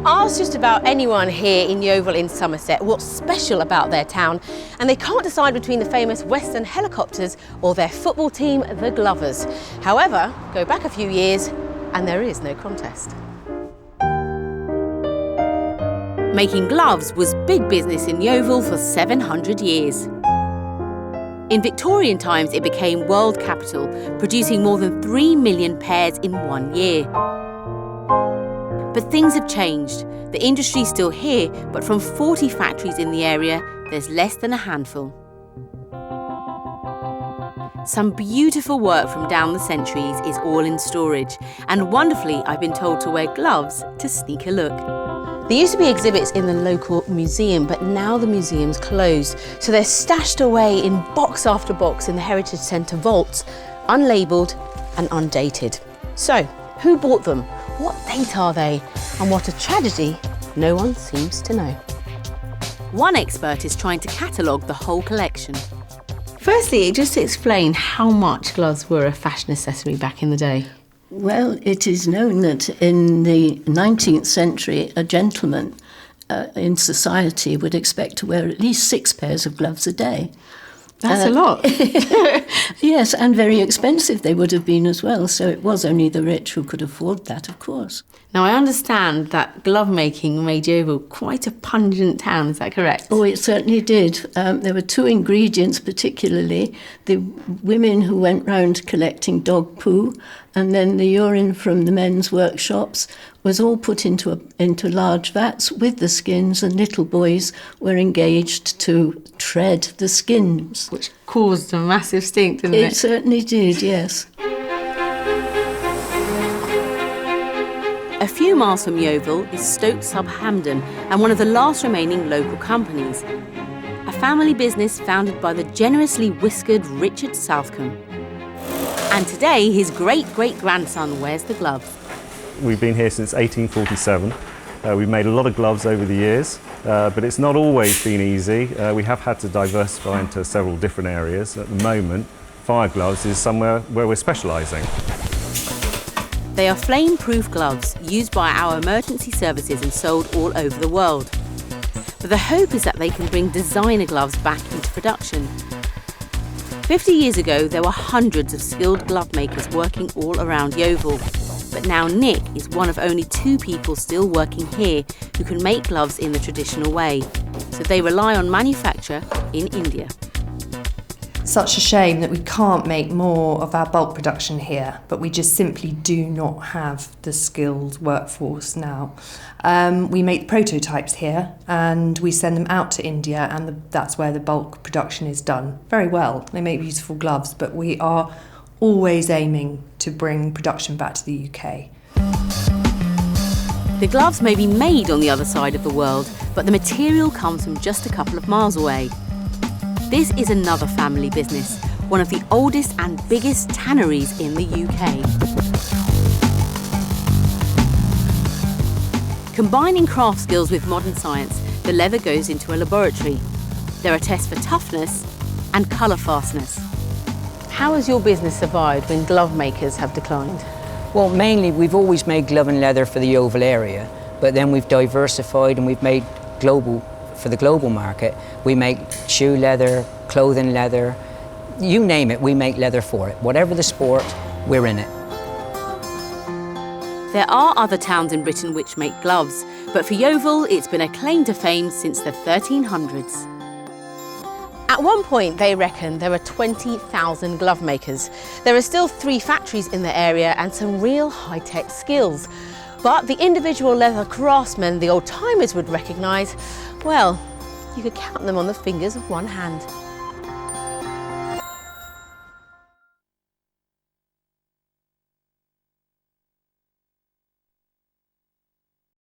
Ask just about anyone here in Yeovil in Somerset what's special about their town, and they can't decide between the famous Western helicopters or their football team, the Glovers. However, go back a few years and there is no contest. Making gloves was big business in Yeovil for 700 years. In Victorian times, it became world capital, producing more than 3 million pairs in 1 year. But things have changed. The industry's still here, but from 40 factories in the area, there's less than a handful. Some beautiful work from down the centuries is all in storage, and wonderfully, I've been told to wear gloves to sneak a look. There used to be exhibits in the local museum, but now the museum's closed, so they're stashed away in box after box in the Heritage Centre vaults, unlabelled and undated. So, who bought them? What date are they? And what a tragedy, no one seems to know. One expert is trying to catalogue the whole collection. Firstly, just explain how much gloves were a fashion accessory back in the day. Well, it is known that in the 19th century, a gentleman in society would expect to wear at least 6 pairs of gloves a day. That's a lot. Yes, and very expensive they would have been as well, so it was only the rich who could afford that, of course. Now, I understand that glove making made Yeovil quite a pungent town, is that correct? Oh, it certainly did. There were 2 ingredients particularly, the women who went round collecting dog poo, and then the urine from the men's workshops was all put into large vats with the skins, and little boys were engaged to tread the skins. Which caused a massive stink, didn't it? It certainly did, yes. A few miles from Yeovil is Stoke-sub-Hampton, and one of the last remaining local companies. A family business founded by the generously whiskered Richard Southcombe. And today, his great-great-grandson wears the gloves. We've been here since 1847. We've made a lot of gloves over the years, but it's not always been easy. We have had to diversify into several different areas. At the moment, fire gloves is somewhere where we're specialising. They are flame-proof gloves used by our emergency services and sold all over the world. But the hope is that they can bring designer gloves back into production. 50 years ago, there were hundreds of skilled glove makers working all around Yeovil. But now Nick is one of only 2 people still working here who can make gloves in the traditional way. So they rely on manufacture in India. Such a shame that we can't make more of our bulk production here, but we just simply do not have the skilled workforce now. We make prototypes here and we send them out to India, and that's where the bulk production is done very well. They make beautiful gloves, but we are always aiming to bring production back to the UK. The gloves may be made on the other side of the world, but the material comes from just a couple of miles away. This is another family business, one of the oldest and biggest tanneries in the UK. Combining craft skills with modern science, the leather goes into a laboratory. There are tests for toughness and colour fastness. How has your business survived when glove makers have declined? Well, mainly we've always made glove and leather for the Yeovil area, but then we've diversified and we've made for the global market. We make shoe leather, clothing leather, you name it, we make leather for it. Whatever the sport, we're in it. There are other towns in Britain which make gloves, but for Yeovil, it's been a claim to fame since the 1300s. At one point, they reckon there are 20,000 glove makers. There are still 3 factories in the area and some real high-tech skills. But the individual leather craftsmen the old-timers would recognise, well, you could count them on the fingers of one hand.